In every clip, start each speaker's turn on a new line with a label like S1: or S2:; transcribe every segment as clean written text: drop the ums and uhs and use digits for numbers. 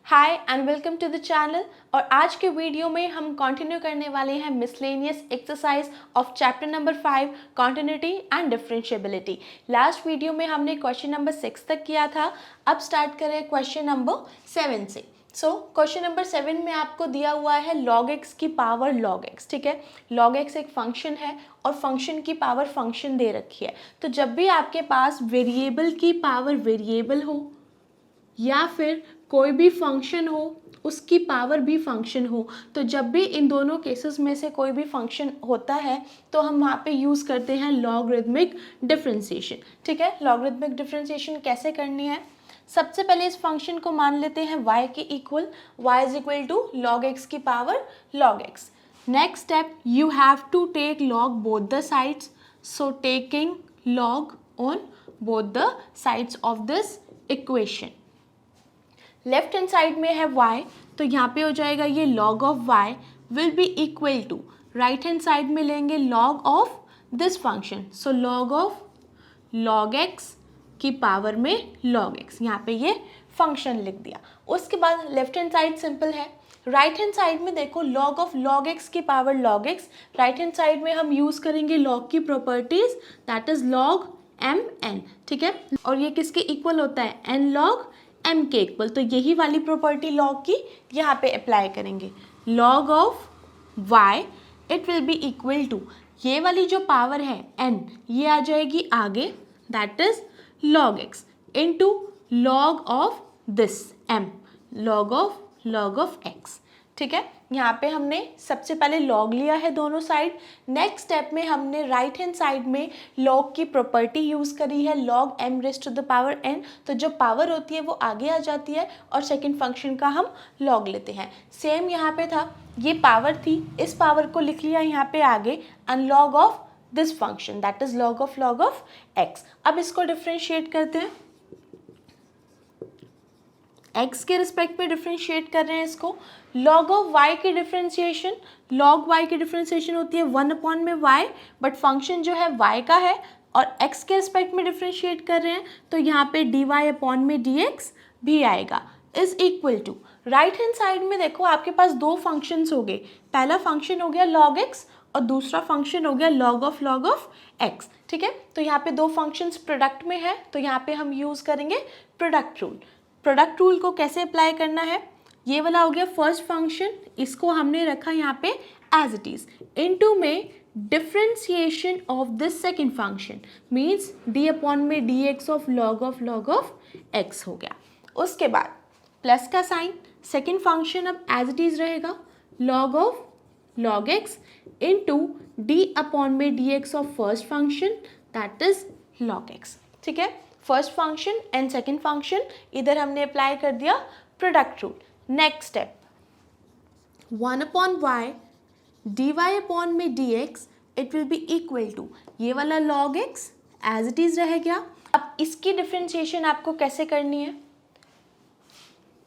S1: Hi and welcome to the channel. और आज के वीडियो में हम कंटिन्यू करने वाले हैं miscellaneous exercise of chapter number 5 continuity and differentiability. Last video में हमने क्वेश्चन नंबर 6 तक किया था। अब स्टार्ट करें क्वेश्चन नंबर 7 से। क्वेश्चन नंबर 7 में आपको दिया हुआ है log x की पावर log x, ठीक है। log x एक फंक्शन है और फंक्शन की पावर फंक्शन दे रखी है। तो जब भी आपके पास वेरिएबल की पावर वेरिएबल हो या फिर कोई भी फंक्शन हो उसकी पावर भी फंक्शन हो, तो जब भी इन दोनों केसेस में से कोई भी फंक्शन होता है तो हम वहाँ पे यूज़ करते हैं लॉगरिथमिक डिफरेंशिएशन, ठीक है। लॉगरिथमिक डिफरेंशिएशन कैसे करनी है? सबसे पहले इस फंक्शन को मान लेते हैं y के equal, y is equal to log x की power log x। Next step, you have to take log both the sides, so taking log on both the sides of this equation. Left hand side में है y, तो यहाँ पे हो जाएगा ये log of y will be equal to, right hand side में लेंगे log of this function, so log of log x की पावर में log x, यहाँ पे ये फंक्शन लिख दिया। उसके बाद लेफ्ट हैंड साइड सिंपल है। राइट हैंड साइड में देखो log ऑफ log x की power log x, right hand side में हम यूज़ करेंगे log की properties, that is log m n, ठीक है। और ये किसके इक्वल होता है? n log m के इक्वल, तो यही वाली प्रॉपर्टी log की यहाँ पे अप्लाई करेंगे। log of y it will be equal to, ये वाली जो पावर है n ये आ जाएगी आगे, that is log x into log of this m, log of x, ठीक है। यहाँ पे हमने सबसे पहले log लिया है दोनों साइड। नेक्स्ट स्टेप में हमने राइट हैंड साइड में log की प्रॉपर्टी यूज़ करी है log m raise to the power n, तो जो पावर होती है वो आगे आ जाती है और सेकंड फंक्शन का हम log लेते हैं। सेम यहाँ पे था, ये पावर थी, इस पावर को लिख लिया यहाँ पे आगे and log of this function, that is log of x। अब इसको डिफ्रेंशिएट करते हैं, x के रिस्पेक्ट में डिफ्रेंशिएट कर रहे हैं इसको। log ऑफ y की डिफ्रेंशिएशन, log y की डिफ्रेंशिएशन होती है 1 अपॉन में y, बट फंक्शन जो है y का है और x के रिस्पेक्ट में डिफ्रेंशिएट कर रहे हैं, तो यहाँ पे dy अपॉन में dx भी आएगा, is equal to, right hand side में देखो आपके पास दो फंक्शंस हो गए। पहला फंक्शन हो गया log x और दूसरा फंक्शन हो गया log ऑफ x, ठीक है। तो यहाँ पे दो फंक्शंस प्रोडक्ट में है, तो यहाँ पे हम यूज़ करेंगे प्रोडक्ट रूल। प्रोडक्ट रूल को कैसे अप्लाई करना है? ये वाला हो गया फर्स्ट फंक्शन, इसको हमने रखा यहाँ पे एज इट इज, इनटू में differentiation of this second function means d upon में dx of log of x हो गया। उसके बाद प्लस का साइन, सेकंड फंक्शन अब एज इट इज रहेगा log of log x into d upon में dx of first function, that is log x, ठीक है। First function and second function इधर हमने अप्लाई कर दिया product rule. Next step, 1 upon y dy upon में dx it will be equal to, ये वाला log x as it is रह गया। अब इसकी डिफरेंशिएशन आपको कैसे करनी है?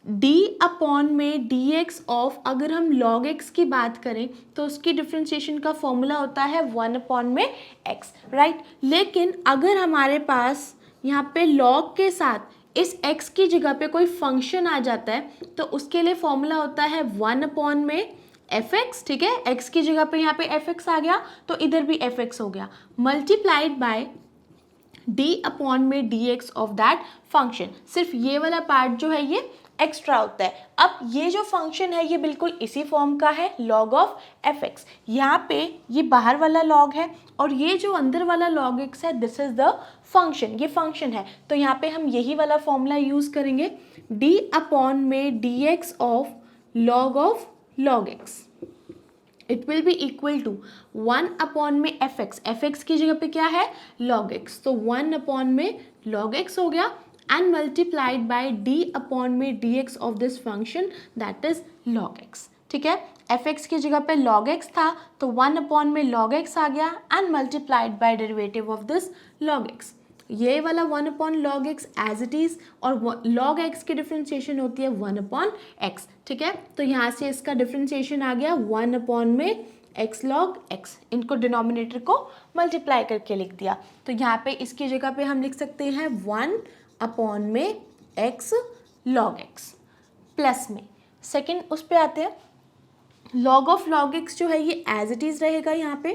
S1: d अपॉन में dx ऑफ, अगर हम log x की बात करें तो उसकी डिफरेंशिएशन का फॉर्मूला होता है 1 अपॉन में x, राइट। लेकिन अगर हमारे पास यहाँ पे log के साथ इस x की जगह पे कोई फंक्शन आ जाता है तो उसके लिए फॉर्मूला होता है 1 अपॉन में fx, ठीक है। x की जगह पे यहाँ पे fx आ गया तो इधर भी fx हो गया, मल्टीप्लाइड बाय d अपॉन में dx ऑफ दैट फंक्शन। सिर्फ ये वाला पार्ट जो है ये एक्स्ट्रा होता है। अब ये जो फंक्शन है ये बिल्कुल इसी फॉर्म का है log ऑफ fx, यहाँ पे ये बाहर वाला log है और ये जो अंदर वाला log x है दिस इज द फंक्शन, ये फंक्शन है। तो यहाँ पे हम यही वाला फॉर्मूला यूज़ करेंगे, d अपॉन में dx of log x it will be equal to 1 upon में fx की जगह पे क्या है? log x, तो 1 अपॉन में log x हो गया and multiplied by d upon में dx of this function, that is log x, ठीक है। fx की जगह पे log x था तो 1 अपॉन में log x आ गया and multiplied by derivative of this log x, ये वाला 1 upon log x as it is, और log x की डिफरेंशिएशन होती है 1 अपॉन x, ठीक है। तो यहाँ से इसका डिफरेंशिएशन आ गया 1 अपॉन में x log x, इनको डिनोमिनेटर को मल्टीप्लाई करके लिख दिया। तो यहाँ पे इसकी जगह पे हम लिख सकते हैं 1 अपॉन में x log x, प्लस में, सेकेंड उस पे आते हैं, लॉग ऑफ लॉग एक्स जो है ये एज इट इज रहेगा यहाँ पे,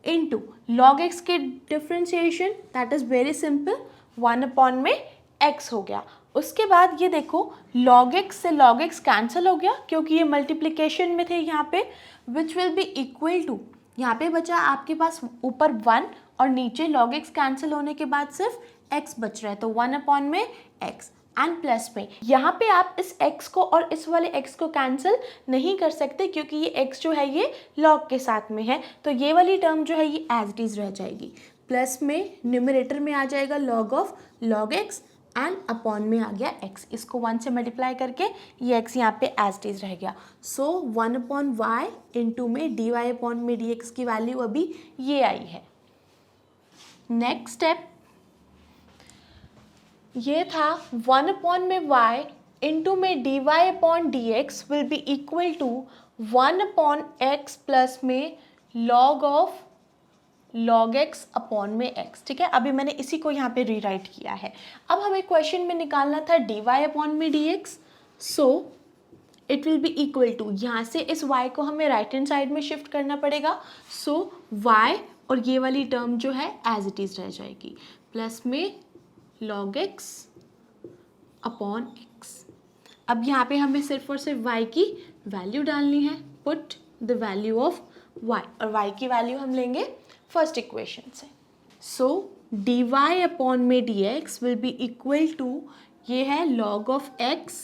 S1: इनटू लॉग एक्स के differentiation, that is very simple, 1 में x हो गया। उसके बाद ये देखो log x से log x कैंसिल हो गया क्योंकि ये मल्टीप्लिकेशन में थे यहाँ पे, which will be equal to, यहाँ पे बचा आपके पास ऊपर 1 और नीचे log x कैंसिल होने के बाद सिर्फ x बच रहा है, तो 1 में x एंड प्लस में, यहाँ पे आप इस x को और इस वाले x को कैंसिल नहीं कर सकते क्योंकि ये x जो है ये log के साथ में है, तो ये वाली टर्म जो है ये एज इट इज रह जाएगी। प्लस में न्यूमरेटर में आ जाएगा log of log x and upon में आ गया x, इसको 1 से मल्टीप्लाई करके ये x यहाँ पे एज इट इज रह गया। सो 1/y इंटू में dy अपॉन में dx की वैल्यू अभी ये आई है। नेक्स्ट स्टेप ये था 1 में y इंटू में dy upon dx will be equal to 1/x plus में log of log x upon में x, ठीक है। अभी मैंने इसी को यहाँ पे रीराइट किया है। अब हमें क्वेश्चन में निकालना था dy अपॉन में dx, so it will be equal to, यहाँ से इस y को हमें राइट हैंड साइड में शिफ्ट करना पड़ेगा, सो y और ये वाली टर्म जो है एज इट इज रह जाएगी, प्लस में log x अपॉन x। अब यहाँ पे हमें सिर्फ और सिर्फ y की वैल्यू डालनी है, put the value of y, और y की वैल्यू हम लेंगे फर्स्ट इक्वेशन से। सो dy अपॉन में dx will be equal to, ये है log ऑफ x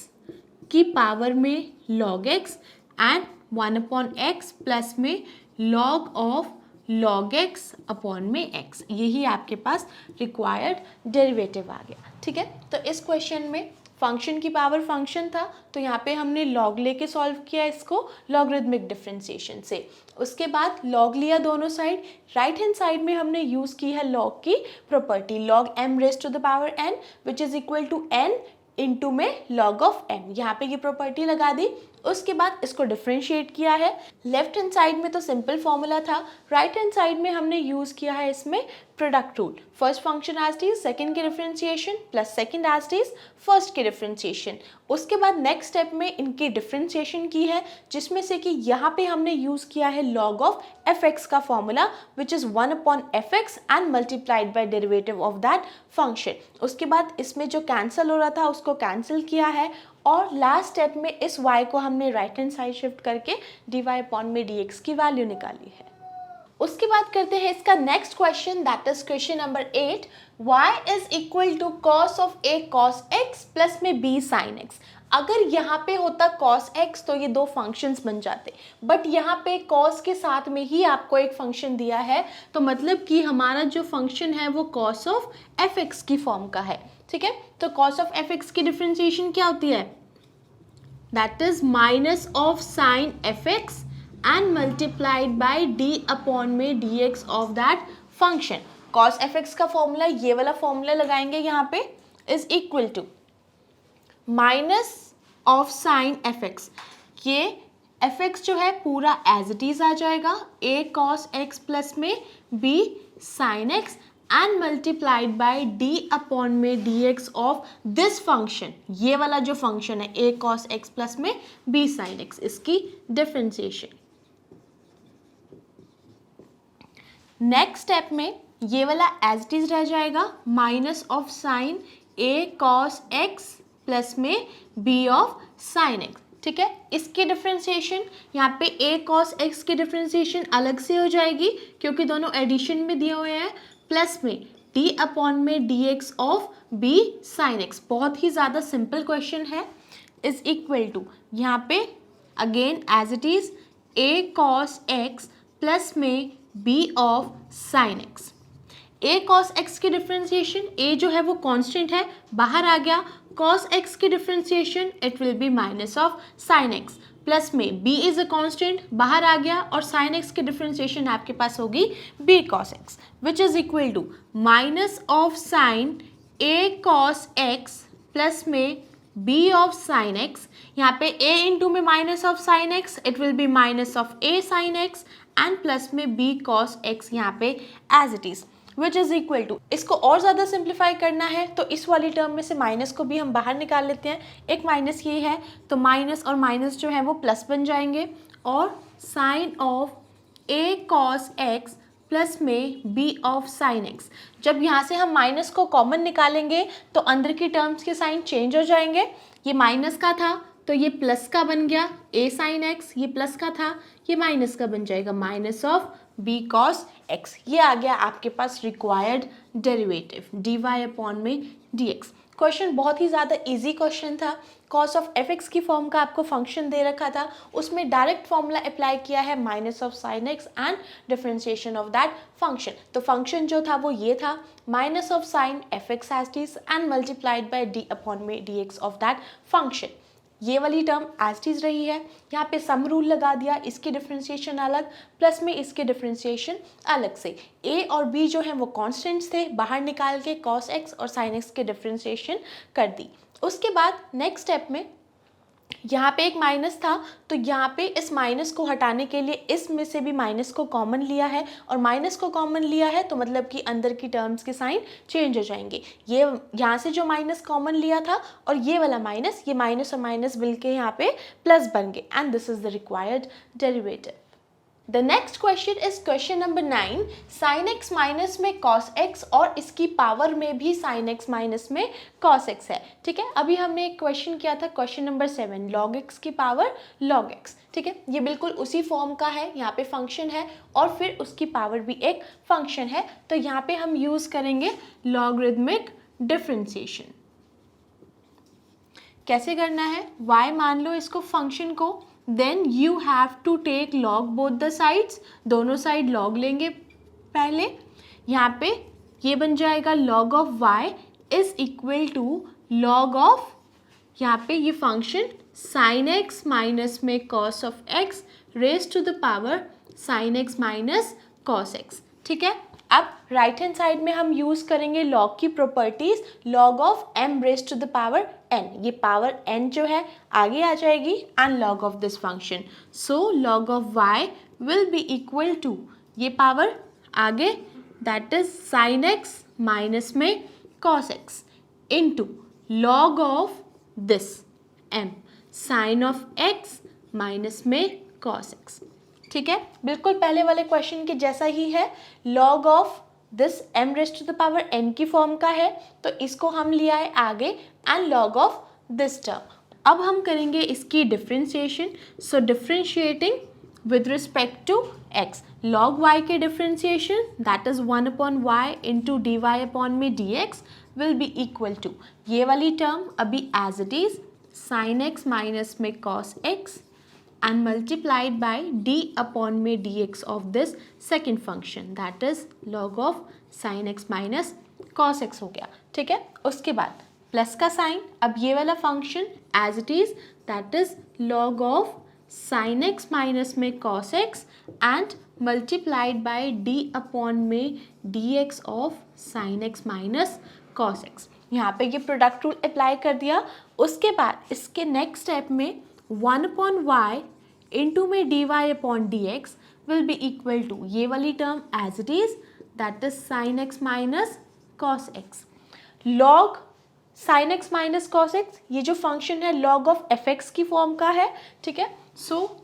S1: की पावर में log x and 1/x plus में log of log x upon में x, यही आपके पास रिक्वायर्ड डेरिवेटिव आ गया, ठीक है। तो इस क्वेश्चन में फंक्शन की पावर फंक्शन था, तो यहाँ पे हमने log लेके सॉल्व किया इसको लॉगरिथमिक डिफरेंशिएशन से। उसके बाद log लिया दोनों साइड, राइट हैंड साइड में हमने यूज़ की है log की property, log m raise to the power n which is equal to n into में log ऑफ m, यहाँ पे ये प्रॉपर्टी लगा दी। उसके बाद इसको डिफ्रेंशिएट किया है, लेफ्ट हैंड साइड में तो सिंपल फॉर्मूला था, राइट हैंड साइड में हमने यूज़ किया है इसमें product rule, first function as it is second की differentiation plus second as it is first की डिफ्रेंशिएशन। उसके बाद नेक्स्ट स्टेप में इनकी डिफ्रेंशिएशन की है, जिसमें से कि यहाँ पे हमने यूज़ किया है log ऑफ fx का formula which is 1/fx and multiplied by derivative of that function. उसके बाद इसमें जो कैंसिल हो रहा था उसको कैंसिल किया है, और लास्ट स्टेप में इस y को हमने राइट हैंड साइड शिफ्ट करके dy अपॉन में dx की वैल्यू निकाली है। उसके बाद करते हैं इसका next question, that is question number 8, y is equal to cos of a cos x plus में b sin x। अगर यहाँ पे होता cos x तो ये दो फंक्शंस बन जाते, बट यहाँ पे cos के साथ में ही आपको एक फंक्शन दिया है, तो मतलब कि हमारा जो फंक्शन है वो cos ऑफ fx की फॉर्म का है, ठीक है। तो cos ऑफ fx की डिफरेंशिएशन क्या होती है, that is minus of sine fx and multiplied by d upon में dx of that function। cos fx का फॉर्मूला ये वाला फॉर्मूला लगाएंगे यहाँ पे, is equal to minus of sine fx, ये fx जो है पूरा एज इट इज आ जाएगा, a cos x प्लस में b sin x and multiplied by d upon में dx ऑफ दिस फंक्शन, ये वाला जो फंक्शन है a cos x प्लस में b sin x, इसकी डिफरेंशिएशन। नेक्स्ट स्टेप में ये वाला एज इट इज रह जाएगा, minus of sine a cos x plus में b ऑफ साइन x, ठीक है। इसकी डिफरेंशिएशन यहाँ पे a cos x की डिफरेंशिएशन अलग से हो जाएगी क्योंकि दोनों एडिशन में दिए हुए हैं, प्लस में d अपॉन में dx of b sine x। बहुत ही ज़्यादा सिंपल क्वेश्चन है, इज इक्वल टू यहाँ पे again as it is a cos x plus में b of sine x। a cos x की डिफरेंशिएशन, a जो है वो कांस्टेंट है बाहर आ गया, cos x की differentiation it will be minus of sine x, plus में b इज अ कांस्टेंट बाहर आ गया, और साइन x की डिफरेंशिएशन आपके पास होगी b cos x which is equal to minus of sine a cos x plus में b ऑफ साइन x। यहाँ पे a इंटू में minus of sine x, it will be minus of a sine x and plus में b cos x यहाँ पे as it is. Which is equal to, इसको और ज़्यादा सिंप्लीफाई करना है तो इस वाली टर्म में से माइनस को भी हम बाहर निकाल लेते हैं, एक माइनस ये है तो माइनस और माइनस जो है वो प्लस बन जाएंगे, और sine of a cos x plus में b ऑफ साइन x। जब यहाँ से हम माइनस को कॉमन निकालेंगे तो अंदर की टर्म्स के साइन चेंज हो जाएंगे, ये माइनस का था तो ये प्लस का बन गया a साइन x, ये प्लस का था ये माइनस का बन जाएगा minus of b cos x। ये आ गया आपके पास रिक्वायर्ड डेरिवेटिव dy अपॉन में dx। क्वेश्चन बहुत ही ज़्यादा इजी क्वेश्चन था, cos ऑफ fx की फॉर्म का आपको फंक्शन दे रखा था, उसमें डायरेक्ट फॉर्मूला अप्लाई किया है minus of sine x and differentiation of that function. तो फंक्शन जो था वो ये था minus of sine fx as is and multiplied by d upon में dx ऑफ दैट फंक्शन। ये वाली टर्म एज इज रही है, यहाँ पे सम रूल लगा दिया, इसकी डिफरेंशिएशन अलग प्लस में इसके डिफरेंशिएशन अलग से। a और b जो हैं वो कांस्टेंट्स थे, बाहर निकाल के cos x और sin x के डिफरेंशिएशन कर दी। उसके बाद नेक्स्ट स्टेप में यहाँ पे एक माइनस था तो यहाँ पे इस माइनस को हटाने के लिए इसमें से भी माइनस को कॉमन लिया है, और माइनस को कॉमन लिया है तो मतलब कि अंदर की टर्म्स के साइन चेंज हो जाएंगे। ये यहाँ से जो माइनस कॉमन लिया था और ये वाला माइनस, ये माइनस और माइनस मिल के यहाँ पे प्लस बन गए, and this is the required derivative. The next question is question number 9, sine x minus में cos x और इसकी पावर में भी साइन x माइनस में cos x है। ठीक है, अभी हमने एक क्वेश्चन किया था क्वेश्चन नंबर 7, log x की पावर log x। ठीक है, ये बिल्कुल उसी फॉर्म का है, यहाँ पे फंक्शन है और फिर उसकी पावर भी एक फंक्शन है, तो यहाँ पे हम यूज करेंगे लॉगरिथमिक डिफरेंशिएशन। कैसे करना है, y मान लो इसको फंक्शन को, then you have to take log both the sides, दोनों साइड लॉग लेंगे पहले। यहाँ पे ये बन जाएगा log of y is equal to log of, यहाँ पे ये फंक्शन sin x माइनस में cos of x raise to the power sin x minus cos x। ठीक है, अब राइट हैंड साइड में हम यूज करेंगे लॉग की properties, log of m raise to the power n, ये पावर n जो है आगे आ जाएगी and log of this function, so log of y will be equal to ये पावर आगे that is sin x minus में cos x into log of this m sin of x minus में cos x। ठीक है, बिल्कुल पहले वाले question के जैसा ही है, log of this m raise to the power n की फॉर्म का है तो इसको हम लिया है आगे and log of this term. अब हम करेंगे इसकी differentiation, so differentiating with respect to x, log y के differentiation that is 1 upon y into d y upon में dx will be equal to ये वाली टर्म अभी as it is sin x minus में cos x and multiplied by d upon में dx of this second function that is log of sin x minus cos x हो गया। ठीक है, उसके बाद प्लस का साइन, अब ये वाला function as it is that is log of sin x minus में cos x and multiplied by d upon में dx of sin x minus cos x। यहाँ पे ये प्रोडक्ट रूल अप्लाई कर दिया। उसके बाद इसके नेक्स्ट स्टेप में 1 अपॉन y इंटू में d y upon d x will be equal to ये वाली term as it is that is sine x minus cos x. Log sine x minus cos x, ये जो function है log of f x की form का है। ठीक है, so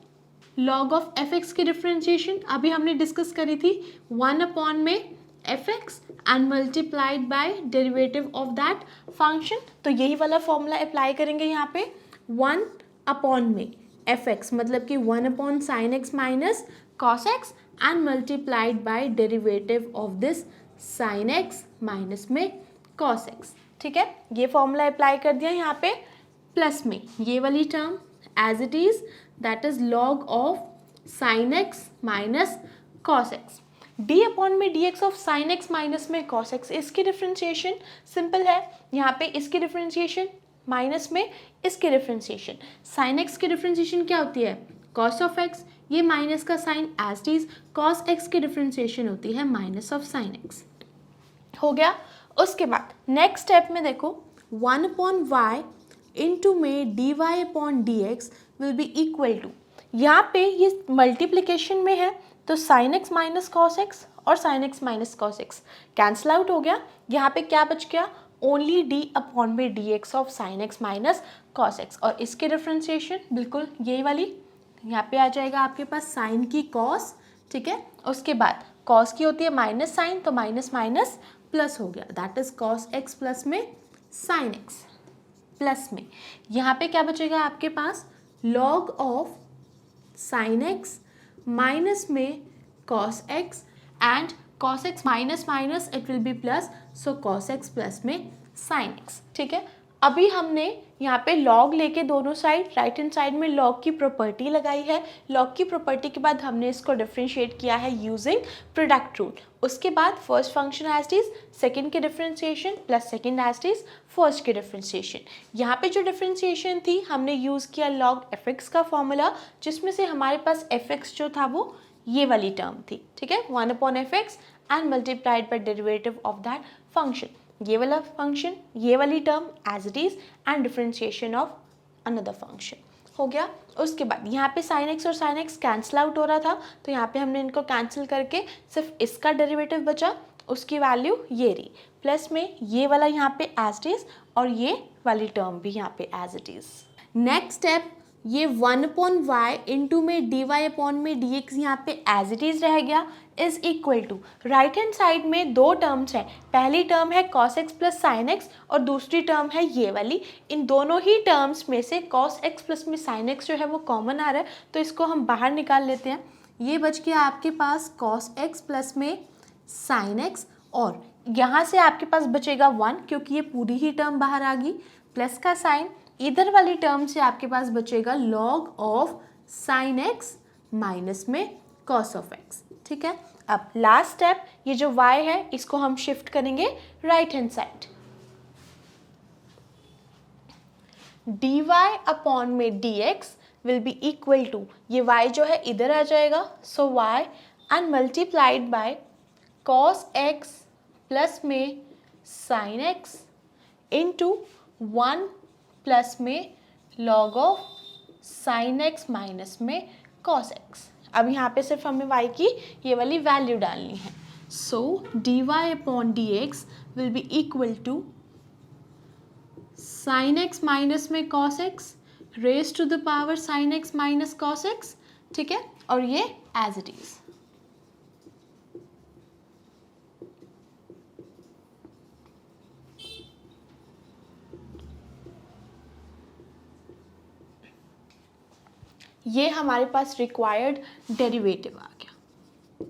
S1: log of f x की डिफरेंशिएशन अभी हमने डिस्कस करी थी 1 अपॉन में f x and multiplied by derivative of that function, तो यही वाला फॉर्मूला अप्लाई करेंगे यहाँ पे 1 अपॉन में एफ एक्स मतलब कि 1 upon sine x minus cos x and multiplied by derivative of this sign x minus में कॉस एक्स। ठीक है, ये फॉर्मूला अप्लाई कर दिया यहाँ पे, प्लस में ये वाली term as it is that is log of sine x minus cos x. D upon में d x of sine x minus में कॉस एक्स, इसकी डिफ्रेंशिएशन सिंपल है, यहाँ पे इसकी डिफ्रेंशिएशन माइनस में इसकी डिफ्रेंशिएशन। साइन एक्स की डिफ्रेंशिएशन क्या होती है कॉस ऑफ एक्स, ये माइनस का sine as is, cos x की डिफ्रेंशिएशन होती है माइनस ऑफ साइन एक्स। हो गया। उसके बाद नेक्स्ट स्टेप में देखो 1 अपॉन वाई इंटू में d y upon d x will be equal to, यहाँ पे ये मल्टीप्लिकेशन में है तो sine x minus cos x और sine x minus cos x cancel out हो गया। यहाँ पे क्या बच गया, ओनली डी अपॉन में d x of sine x minus cos x. और इसके डिफ्रेंशिएशन बिल्कुल यही वाली, यहाँ पे आ जाएगा आपके पास साइन की कॉस, ठीक है, उसके बाद कॉस की होती है माइनस साइन, तो माइनस माइनस प्लस हो गया, that is cos x plus में साइन एक्स प्लस में यहाँ पे क्या बचेगा आपके पास, log of sine x minus में cos x and cos x minus minus it will be plus, so cos x plus में sin x, ठीक है। अभी हमने यहाँ पे log लेके दोनों साइड, राइट हैंड साइड में log की प्रॉपर्टी लगाई है। log की प्रॉपर्टी के बाद हमने इसको डिफरेंशिएट किया है यूजिंग प्रोडक्ट रूल। उसके बाद first function as it is, second के differentiation plus second as it is first के डिफरेंशिएशन। यहाँ पे जो डिफरेंशिएशन थी हमने यूज़ किया log fx का फॉर्मूला, जिसमें से हमारे पास fx जो था वो ये वाली टर्म थी, ठीक है, 1/fx and multiplied by derivative of that function, ये वाला फंक्शन, ये वाली term as it is and differentiation of another function हो गया। उसके बाद यहाँ पे साइन एक्स और साइन एक्स कैंसिल आउट हो रहा था, तो यहाँ पे हमने इनको कैंसिल करके सिर्फ इसका डेरिवेटिव बचा, उसकी वैल्यू ये रही, प्लस में ये वाला यहाँ पे एज इट इज और ये वाली टर्म भी यहाँ पे as it is. Next step, ये 1/y इंटू में dy अपॉन में dx यहाँ पे एज इट इज रह गया, is equal to right hand side में दो टर्म्स हैं, पहली टर्म है cos x plus sine x और दूसरी टर्म है ये वाली। इन दोनों ही टर्म्स में से cos x प्लस में साइन x जो है वो कॉमन आ रहा है, तो इसको हम बाहर निकाल लेते हैं। ये बच गया आपके पास cos x प्लस में साइन x, और यहाँ से आपके पास बचेगा 1 क्योंकि ये पूरी ही टर्म बाहर आ गई, प्लस का साइन, इधर वाली टर्म से आपके पास बचेगा log of sine x minus में cos ऑफ x, ठीक है। अब लास्ट स्टेप, ये जो y है इसको हम शिफ्ट करेंगे right hand side, dy upon में dx will be equal to, ये y जो है इधर आ जाएगा, so y and multiplied by cos x plus में sin x इंटू 1 प्लस में log of sine x minus में cos x। अब यहाँ पे सिर्फ हमें y की ये वाली वैल्यू डालनी है, so dy upon dx will be equal to sine x minus में cos x raise to the power sine x minus cos x, ठीक है, और ये एज इट इज। ये हमारे पास रिक्वायर्ड डेरिवेटिव आ गया।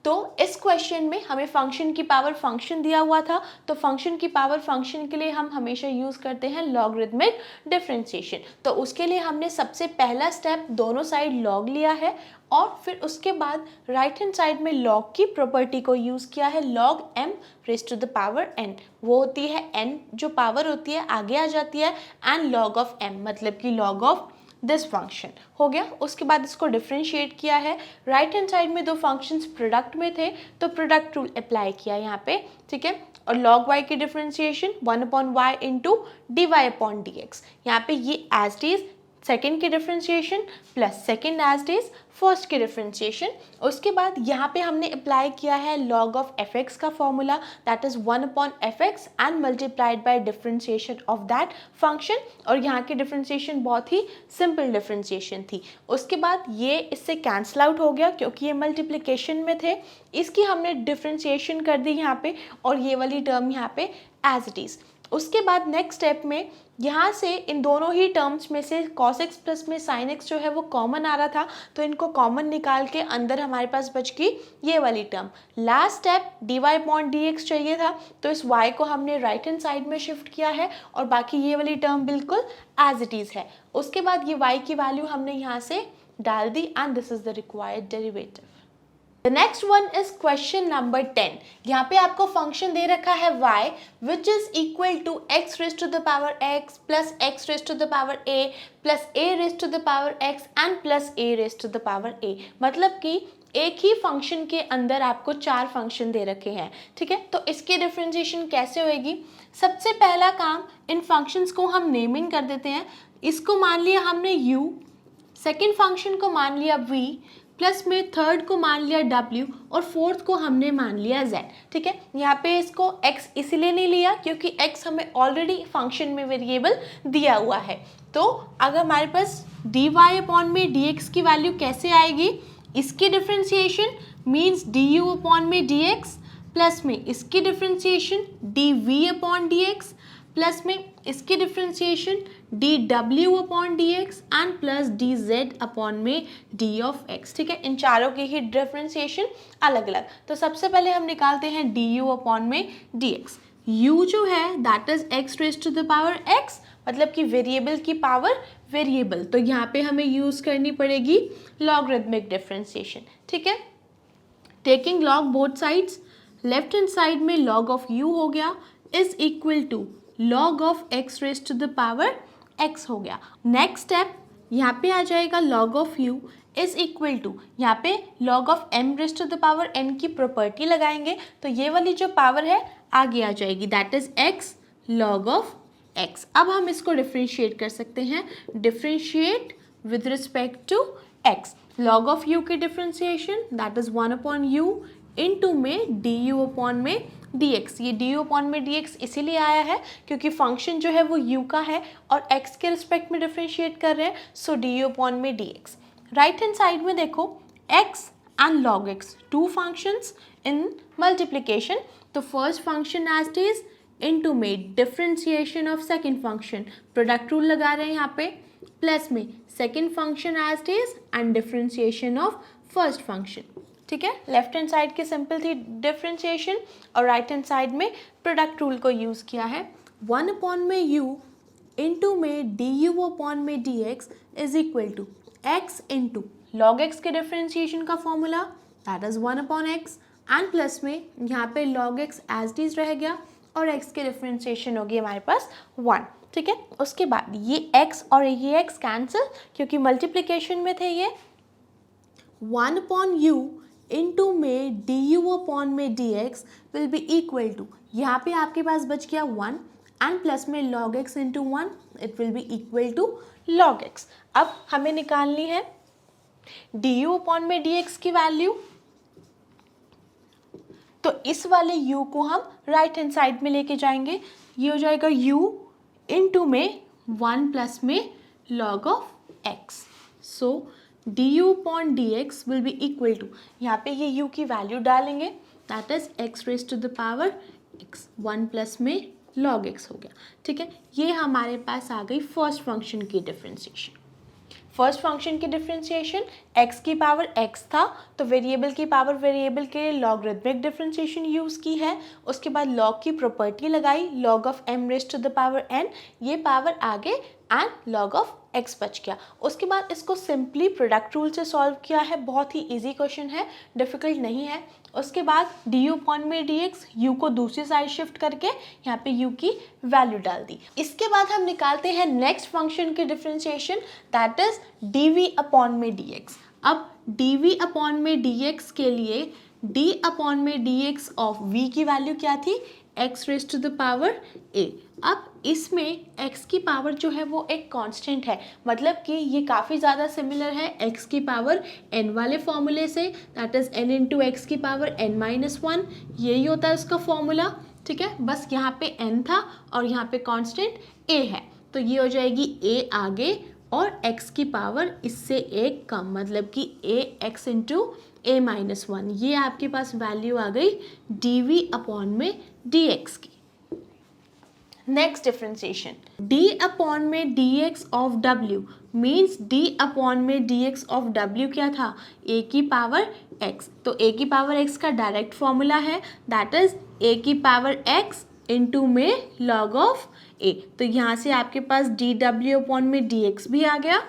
S1: तो इस क्वेश्चन में हमें फंक्शन की पावर फंक्शन दिया हुआ था, तो फंक्शन की पावर फंक्शन के लिए हम हमेशा यूज़ करते हैं लॉगरिथमिक डिफरेंशिएशन। तो उसके लिए हमने सबसे पहला स्टेप दोनों साइड लॉग लिया है, और फिर उसके बाद राइट हैंड साइड में लॉग की प्रॉपर्टी को यूज़ किया है, log m raise to the power n, वो होती है n जो पावर होती है आगे आ जाती है, एंड log ऑफ m मतलब कि log ऑफ दिस फंक्शन हो गया। उसके बाद इसको डिफरेंशिएट किया है, राइट हैंड साइड में दो फंक्शंस प्रोडक्ट में थे तो प्रोडक्ट रूल अप्लाई किया यहाँ पे, ठीक है, और log y की differentiation 1/y into dy upon dx, यहाँ पे ये एज इट इज सेकेंड की differentiation plus second as is first की डिफरेंशिएशन। उसके बाद यहाँ पे हमने अप्लाई किया है log ऑफ fx का formula, that is 1/fx and multiplied by differentiation of that function, और यहाँ की डिफरेंशिएशन बहुत ही सिंपल डिफरेंशिएशन थी। उसके बाद ये इससे कैंसिल आउट हो गया क्योंकि ये मल्टीप्लिकेशन में थे, इसकी हमने डिफरेंशिएशन कर दी यहाँ पे, और ये वाली टर्म यहाँ पे एज इट इज़। उसके बाद नेक्स्ट स्टेप में यहाँ से इन दोनों ही टर्म्स में से cos x प्लस में sin x जो है वो कॉमन आ रहा था, तो इनको कॉमन निकाल के अंदर हमारे पास बच गई ये वाली term. Last step dy upon dx चाहिए था, तो इस y को हमने राइट हैंड साइड में शिफ्ट किया है, और बाकी ये वाली टर्म बिल्कुल एज इट इज़ है। उसके बाद ये y की वैल्यू हमने यहाँ से डाल दी, and this is the required derivative. The next one is question number 10. यहाँ पे आपको फंक्शन दे रखा है y which is equal to x raised to the power x plus x raised to the power a plus a raised to the power x and plus a raised to the power a। मतलब कि एक ही function के अंदर आपको चार function दे रखे हैं, ठीक है। तो इसकी डिफरेंशिएशन कैसे होएगी? सबसे पहला काम, इन फंक्शंस को हम नेमिंग कर देते हैं। इसको मान लिया हमने u, सेकेंड फंक्शन को मान लिया v, प्लस में थर्ड को मान लिया w और फोर्थ को हमने मान लिया z। ठीक है, यहाँ पे इसको x इसीलिए नहीं लिया क्योंकि x हमें ऑलरेडी फंक्शन में वेरिएबल दिया हुआ है। तो अगर हमारे पास dy अपॉन में dx की वैल्यू कैसे आएगी, इसकी डिफ्रेंसिएशन मीन्स du अपॉन में dx प्लस में इसकी differentiation dv upon dx plus में इसकी differentiation dw upon dx and plus dz upon में d ऑफ x। ठीक है, इन चारों की ही डिफ्रेंसिएशन अलग अलग। तो सबसे पहले हम निकालते हैं du अपॉन में dx। u जो है that is x raise to the power x, मतलब कि वेरिएबल की पावर वेरिएबल, तो यहाँ पे हमें यूज करनी पड़ेगी लॉगरिथमिक डिफ्रेंसिएशन। ठीक है, taking log both sides, left hand side में log ऑफ u हो गया is equal to log of x raise to the power x हो गया। नेक्स्ट स्टेप यहाँ पे आ जाएगा log of u is equal to, यहाँ पे log of m raise to the power n की प्रॉपर्टी लगाएंगे तो ये वाली जो पावर है आगे आ जाएगी, that is x log of x। अब हम इसको डिफ्रेंशिएट कर सकते हैं, differentiate with respect to x। log of u की differentiation that is 1 upon u into में du अपॉन में dx। ये du अपॉन में dx इसीलिए आया है क्योंकि फंक्शन जो है वो u का है और x के रिस्पेक्ट में डिफ्रेंशिएट कर रहे हैं, सो du अपॉन में dx। राइट हैंड साइड में देखो x and log x, two functions in multiplication, तो first function as it is into में differentiation of second function, product rule लगा रहे हैं यहाँ पे, प्लस में second function as it is and differentiation of first function. ठीक है, लेफ्ट हैंड साइड की सिंपल थी डिफ्रेंशिएशन और राइट हैंड साइड में प्रोडक्ट रूल को यूज़ किया है। 1 अपॉन में u इंटू में du अपॉन में dx is equal to x into log x के डिफ्रेंशिएशन का formula that is 1 upon x and plus में यहाँ पे log x as it is रह गया और x के डिफ्रेंशिएशन होगी हमारे पास 1। ठीक है, उसके बाद ये x और ये x कैंसिल क्योंकि मल्टीप्लिकेशन में थे ये। 1 अपॉन u इंटू में du अपॉन में dx will be equal to, यहाँ पे आपके पास बच गया 1 एंड प्लस में log x into 1 it will be equal to log x। अब हमें निकालनी है du अपॉन में dx की वैल्यू, तो इस वाले u को हम राइट हैंड साइड में लेके जाएंगे, ये हो जाएगा u इंटू में 1 प्लस में log of x। So du upon dx will be equal to, यहाँ पे ये u की वैल्यू डालेंगे that is x raise to the power x, 1 plus में log x हो गया। ठीक है, ये हमारे पास आ गई फर्स्ट फंक्शन की डिफ्रेंशिएशन। फर्स्ट फंक्शन की डिफ्रेंशिएशन x की पावर x था तो वेरिएबल की पावर वेरिएबल के लिए लॉगरिथमिक डिफ्रेंशिएशन यूज़ की है। उसके बाद log की प्रॉपर्टी लगाई, log of m raise to the power n, ये पावर आगे एंड log ऑफ x बच गया। उसके बाद इसको सिंपली प्रोडक्ट रूल से सॉल्व किया है, बहुत ही इजी क्वेश्चन है, डिफ़िकल्ट नहीं है। उसके बाद du अपॉन में dx, u को दूसरी साइड शिफ्ट करके यहाँ पे u की वैल्यू डाल दी। इसके बाद हम निकालते हैं नेक्स्ट फंक्शन की differentiation that is dv upon में dx। अब dv अपॉन में dx के लिए d अपॉन में dx ऑफ v की वैल्यू क्या थी, x raise to the power a। अब इसमें x की पावर जो है वो एक कांस्टेंट है, मतलब कि ये काफ़ी ज़्यादा सिमिलर है x की पावर n वाले फॉर्मूले से, that is n into x की पावर n माइनस 1, यही होता है इसका फॉर्मूला। ठीक है, बस यहाँ पे n था और यहाँ पे कांस्टेंट a है, तो ये हो जाएगी a आगे और x की पावर इससे एक कम, मतलब कि a x into a minus 1, ये आपके पास वैल्यू आ गई dv अपॉन में dx की। नेक्स्ट डिफ्रेंशिएशन, d अपॉन में dx of w means d upon में dx ऑफ w क्या था, a की पावर x, तो a की पावर x का डायरेक्ट फॉर्मूला है दैट इज a की पावर x इंटू में log ऑफ a, तो यहाँ से आपके पास dw अपॉन में dx भी आ गया।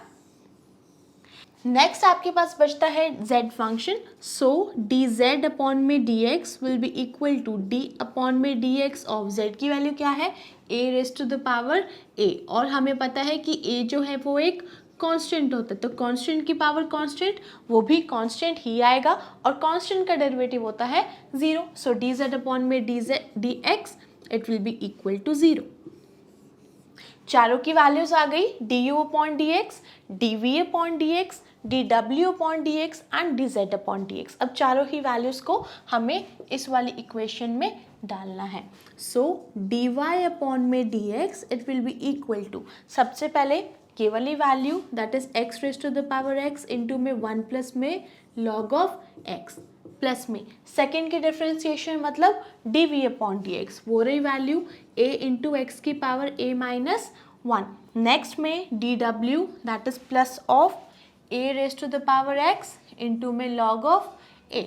S1: नेक्स्ट आपके पास बचता है z function, so dz upon में dx will be equal to d upon में dx ऑफ z की वैल्यू क्या है, a raise to the power a, और हमें पता है कि a जो है वो एक कांस्टेंट होता है, तो कांस्टेंट की पावर कांस्टेंट, वो भी कांस्टेंट ही आएगा और कांस्टेंट का डेरिवेटिव होता है 0, सो dz अपॉन में dx it will be equal to 0। चारों की वैल्यूज आ गई, d u upon d x, d v upon d x, d डब्ल्यू upon d x and d z upon d x. अब चारों ही वैल्यूज को हमें इस वाली इक्वेशन में डालना है। सो डी वाई अपॉन में d x it will be equal to, सबसे पहले ये वाली value that is x raise to the power x into में 1 प्लस में लॉग ऑफ एक्स प्लस में सेकेंड की डिफ्रेंसिएशन मतलब d v upon d x, वो रही वैल्यू ए इंटू एक्स की पावर ए माइनस 1। नेक्स्ट में डी डब्ल्यू that is plus of a raise to the power x into में log of A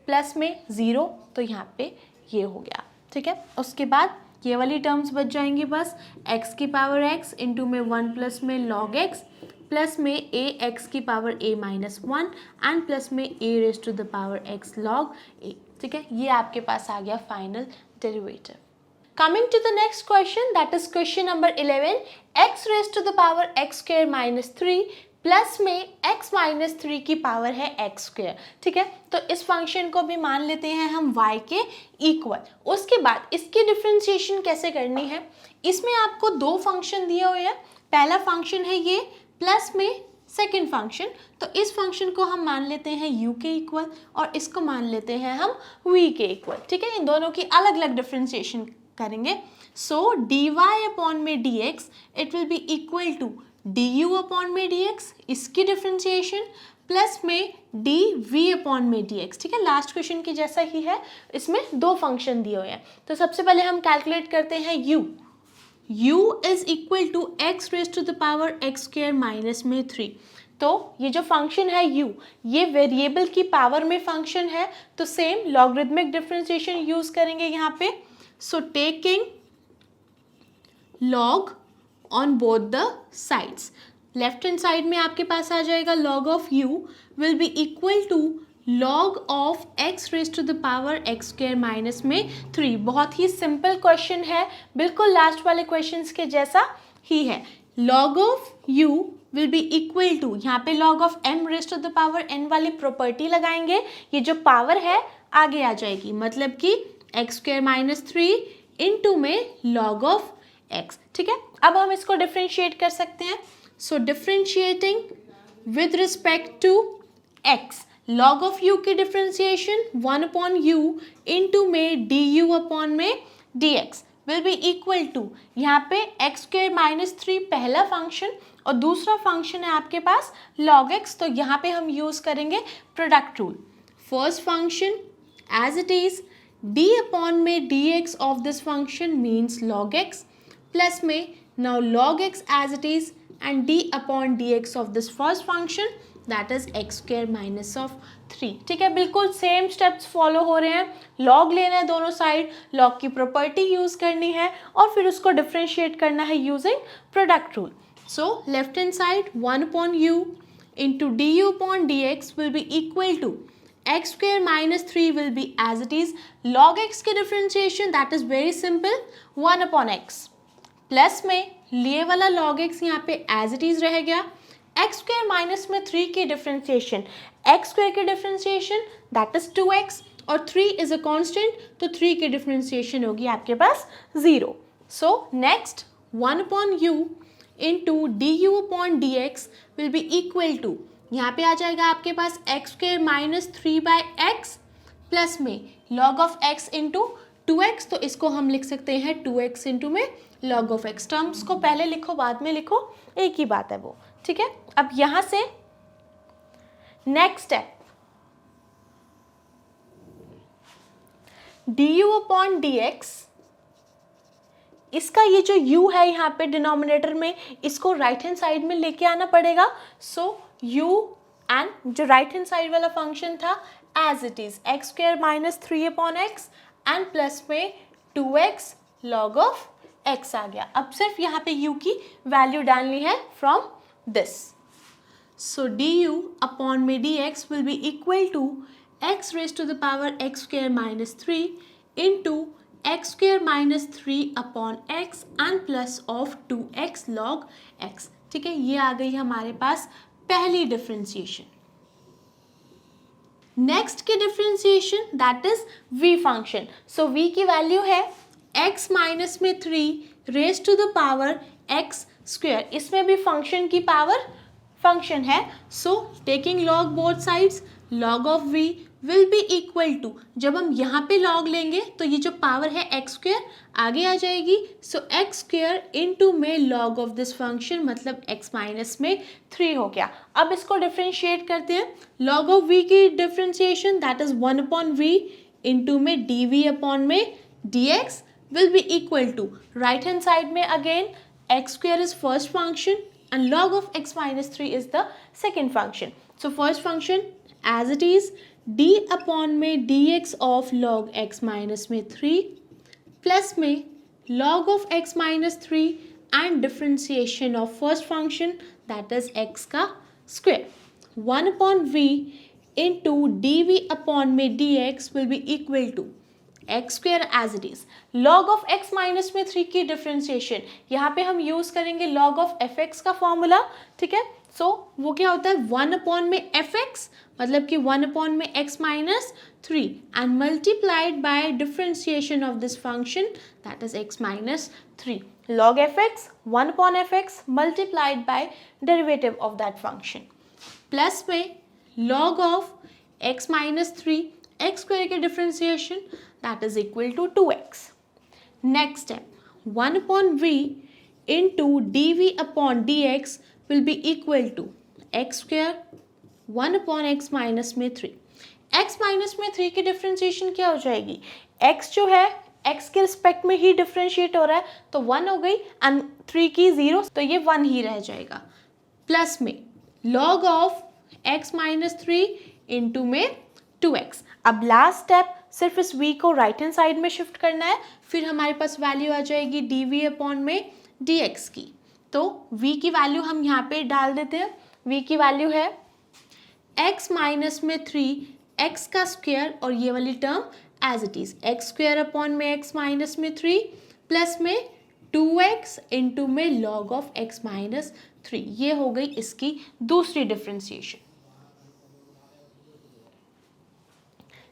S1: plus में 0, तो यहाँ पे ये हो गया, ठीक है। उसके बाद ये वाली टर्म्स बच जाएंगी बस, x की पावर x इंटू में 1 प्लस में लॉग x प्लस में ए एक्स की power a minus 1 and plus में a raise to the power x log a, ठीक है। ये आपके पास आ गया final derivative. Coming to the next question, that is question number 11, x raised to the power x square minus 3 plus में x minus 3 की पावर है x स्क्वेयर, ठीक है। तो इस फंक्शन को भी मान लेते हैं हम y के इक्वल। उसके बाद इसकी डिफ्रेंशिएशन कैसे करनी है, इसमें आपको दो फंक्शन दिए हुए हैं। पहला फंक्शन है ये प्लस में सेकेंड फंक्शन, तो इस फंक्शन को हम मान लेते हैं u के इक्वल और इसको मान लेते हैं हम v के इक्वल, ठीक है। इन दोनों की अलग अलग डिफ्रेंशिएशन करेंगे। सो डी वाई अपॉन में d x it will be equal to d u upon में डी एक्स, इसकी डिफ्रेंशिएशन प्लस में डी वी अपॉन में डी एक्स, ठीक है। लास्ट क्वेश्चन की जैसा ही है, इसमें दो फंक्शन दिए हुए हैं। तो सबसे पहले हम कैलकुलेट करते हैं u is equal to x raise to the power x square minus में 3। तो ये जो फंक्शन है u, ये वेरिएबल की पावर में फंक्शन है, तो सेम लॉगरिथमिक डिफ्रेंशिएशन यूज करेंगे यहाँ पे। सो taking log on both the sides, left hand side में आपके पास आ जाएगा log of u will be equal to log of x raised to the power x square minus में 3। बहुत ही सिंपल क्वेश्चन है, बिल्कुल लास्ट वाले क्वेश्चंस के जैसा ही है। log of u will be equal to, यहाँ पे log of m raised to the power n वाली प्रॉपर्टी लगाएंगे, ये जो पावर है आगे आ जाएगी, मतलब कि x स्क्वायर माइनस 3 इंटू में log ऑफ x, ठीक है। अब हम इसको डिफ्रेंशिएट कर सकते हैं। So differentiating with respect to x, log of u की डिफ्रेंशिएशन 1 अपॉन u इंटू में du अपॉन में dx will be equal to, यहाँ पे x स्क्वायर माइनस 3 पहला फंक्शन और दूसरा फंक्शन है आपके पास log x, तो यहाँ पे हम यूज करेंगे product rule. First function as it is d upon में dx of this function means log x plus में now log x as it is and d upon dx of this first function that is x square minus of 3, ठीक है। बिल्कुल same steps follow हो रहे हैं, log लेना है दोनों साइड, log की प्रॉपर्टी यूज करनी है और फिर उसको डिफ्रेंशिएट करना है using product rule. So left hand side 1 upon u into du upon dx will be equal to x square minus 3 will be as it is, log x की differentiation that is very simple 1 upon x plus में लिए वाला log x यहाँ पे as it is रह गया, x square minus में 3 की डिफ्रेंशिएशन, x स्क्वायर की डिफ्रेंशिएशन दैट इज 2x और 3 इज अ कांस्टेंट, तो 3 की डिफ्रेंशिएशन होगी आपके पास 0। So next 1 upon u into d u upon d x will be equal to, यहाँ पे आ जाएगा आपके पास x square minus 3 by x plus में log of x into 2x, तो इसको हम लिख सकते हैं 2x इंटू में log ऑफ x। टर्म्स को पहले लिखो बाद में लिखो, एक ही बात है वो, ठीक है। अब यहां से next step du upon dx, इसका ये जो u है यहाँ पे डिनोमिनेटर में, इसको राइट हैंड साइड में लेके आना पड़ेगा। सो u एंड जो राइट हैंड साइड वाला फंक्शन था as it is x square minus 3 upon x and plus में 2x log ऑफ x आ गया। अब सिर्फ यहाँ पे u की वैल्यू डालनी है from this. So du upon में dx will be equal to x raise to the power x square minus 3 into x square minus 3 upon x and plus of 2x log x, ठीक है। ये आ गई हमारे पास पहली डिफ्रेंशिएशन। नेक्स्ट की differentiation that is v function. So v की वैल्यू है x माइनस में 3 raise to the power x square, इसमें भी फंक्शन की पावर फंक्शन है, so taking log both sides, log of v will be equal to, जब हम यहाँ पे लॉग लेंगे तो ये जो पावर है एक्स स्क्वेयर आगे आ जाएगी, सो एक्स स्क्वेयर इंटू में लॉग ऑफ दिस फंक्शन, मतलब x माइनस में 3 हो गया। अब इसको डिफ्रेंशिएट करते हैं, लॉग ऑफ v की differentiation that is 1 upon v into में dv अपॉन में dx will be equal to, right hand side में again x square is first function and log of x minus 3 is the second function. So first function as it is, d upon में dx of log x minus में 3 plus में log of x minus 3 and differentiation of first function that is x का square, 1 upon v into dv upon में dx will be equal to x square as it is, log of x minus में 3 की differentiation, यहाँ पे हम use करेंगे log of f x का formula, ठीक है। सो वो क्या होता है 1 अपॉन में एफ एक्स, मतलब कि 1 अपॉन में x minus 3 and multiplied by differentiation of this function that is x minus 3, log f x 1 upon f x multiplied by derivative of that function, plus में log of x minus 3 x square की differentiation that is equal to 2x. Next step, 1 upon v into dv upon dx will be equal to x square 1 upon x minus में 3. x minus में 3 की differentiation क्या हो जाएगी, x जो है x के रिस्पेक्ट में ही डिफ्रेंशिएट हो रहा है तो 1 हो गई एंड 3 की 0 तो ये 1 ही रह जाएगा, प्लस में log of x minus 3 into में 2x। अब लास्ट स्टेप सिर्फ इस v को राइट हैंड साइड में शिफ्ट करना है, फिर हमारे पास वैल्यू आ जाएगी dv अपॉन में dx की, तो v की वैल्यू हम यहाँ पे डाल देते हैं, v की वैल्यू है x माइनस में 3 x का स्क्वायर और ये वाली term as it is x square upon में x माइनस में 3 प्लस में 2x इंटू में लॉग ऑफ x माइनस 3, ये हो गई इसकी दूसरी डिफ्रेंशिएशन,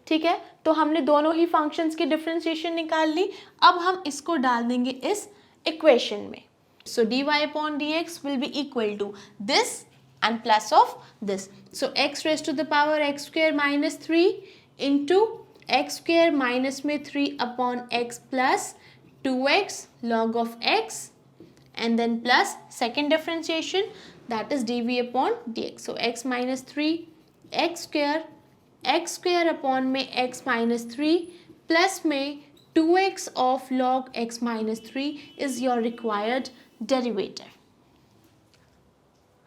S1: ठीक है। तो हमने दोनों ही फंक्शंस की डिफ्रेंशिएशन निकाल ली, अब हम इसको डाल देंगे इस इक्वेशन में, so dy upon dx will be equal to this and plus of this, so x raise to the power x square minus 3 into x square minus में 3 upon x plus 2x log of x and then plus second differentiation that is dv upon dx, so x minus 3 x square upon में x minus 3 plus में 2x of log x minus 3 is your required derivative.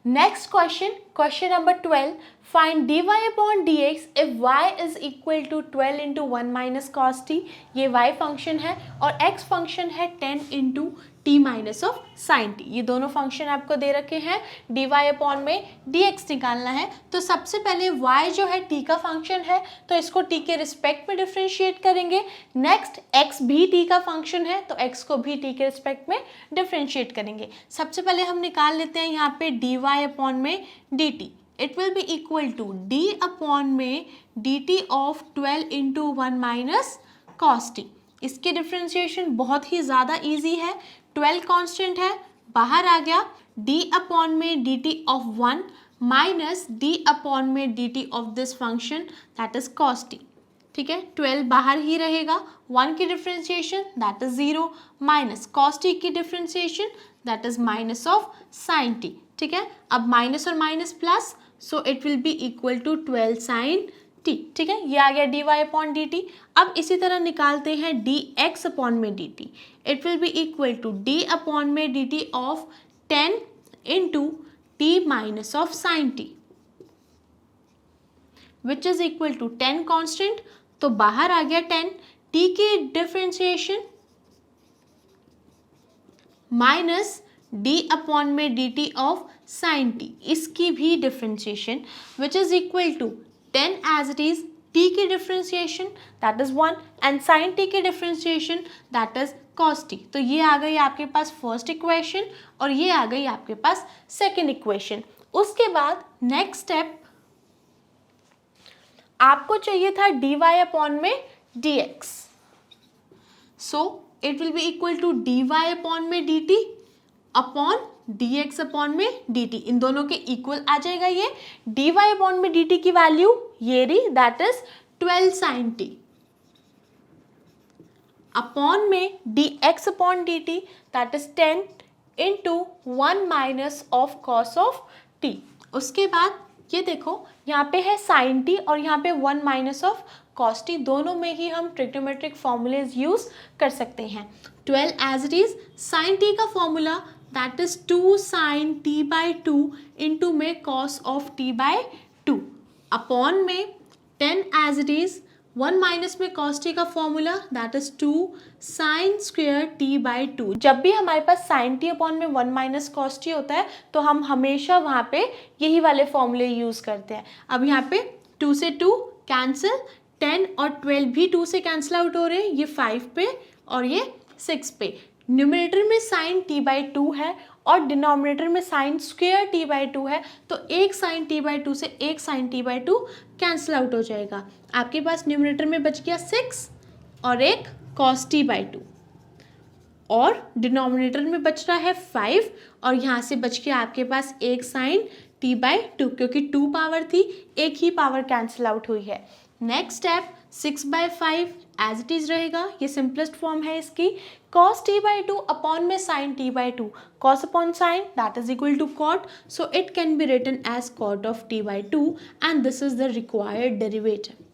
S1: Next question, question number 12, find dy upon dx if y is equal to 12 into 1 minus cos t, ये y function है और x function है 10 into t minus of sine t, ये दोनों function आपको दे रखे हैं, dy upon में dx निकालना है, तो सबसे पहले y जो है t का फंक्शन है तो इसको t के रिस्पेक्ट में डिफ्रेंशिएट करेंगे, नेक्स्ट x भी t का फंक्शन है तो x को भी t के रिस्पेक्ट में डिफ्रेंशिएट करेंगे। सबसे पहले हम निकाल लेते हैं यहाँ पे dy अपॉन में dt, it will be equal to d upon में dt of 12 into 1 minus cos t, इसकी डिफ्रेंशिएशन बहुत ही ज़्यादा ईजी है, 12 कांस्टेंट है बाहर आ गया, d अपॉन में dt of 1 minus d upon में dt of this function that is cos t, ठीक है, 12 बाहर ही रहेगा, 1 की differentiation that is 0 minus cos t की differentiation that is minus of sine t, ठीक है। अब माइनस और minus plus, so it will be equal to 12 sine t, ठीक है, ये आ गया dy अपॉन dt। अब इसी तरह निकालते हैं dx अपॉन में dt, it will be equal to d upon में dt of 10 into t minus of sine t which is equal to 10 constant, तो बाहर आ गया 10, t की डिफ्रेंशिएशन माइनस d अपॉन में dt ऑफ साइन t, इसकी भी differentiation which is equal to 10 as it is, t की differentiation that is 1 and sin t की differentiation that is cos t, तो ये आ गई आपके पास फर्स्ट इक्वेशन और ये आ गई आपके पास सेकेंड इक्वेशन। उसके बाद नेक्स्ट स्टेप आपको चाहिए था dy अपॉन में dx, so it will be equal to dy upon में dt upon d x upon में डी टी, इन दोनों के इक्वल आ जाएगा ये। डी वाई अपॉन में डी टी की वैल्यू ये रही, that is 12 sine t, upon में d x upon d t that is 10 into 1 minus of cos of t. उसके बाद ये देखो यहाँ पे है साइन टी और यहाँ पे 1 माइनस ऑफ कॉस टी, दोनों में ही हम ट्रिग्नोमेट्रिक फॉर्मूलेज यूज कर सकते हैं। 12 as it is, sine t का formula that is 2 sine t by 2 into में cos of t by 2, upon में 10 एज इट इज, 1 माइनस में कॉस टी का formula that is 2 sine square t by 2। जब भी हमारे पास साइन टी अपॉन में 1 minus cos T होता है तो हम हमेशा वहाँ पे यही वाले फॉर्मूले यूज़ करते हैं। अब यहाँ पे 2 से 2 कैंसिल, 10 और 12 भी 2 से कैंसिल आउट हो रहे हैं, ये 5 पे और ये 6 पे। न्यूमरेटर में साइन टी बाई 2 है और डिनोमिनेटर में साइन स्क्वेयर टी बाई 2 है, तो एक साइन टी बाई 2 से एक sine t by 2 cancel out हो जाएगा। आपके पास न्यूमरेटर में बच गया 6 और एक कॉस टी बाई 2, और डिनोमिनेटर में बच रहा है 5 और यहाँ से बच गया आपके पास एक साइन टी बाई 2, क्योंकि 2 पावर थी, एक ही पावर कैंसिल आउट हुई है। Next step 6/5 as it is रहेगा, ये सिंपलेस्ट फॉर्म है इसकी। cos t by 2 अपॉन में sin t by 2, cos upon sin that is equal to cot, so it can be written as cot of t by 2 and this is the required derivative.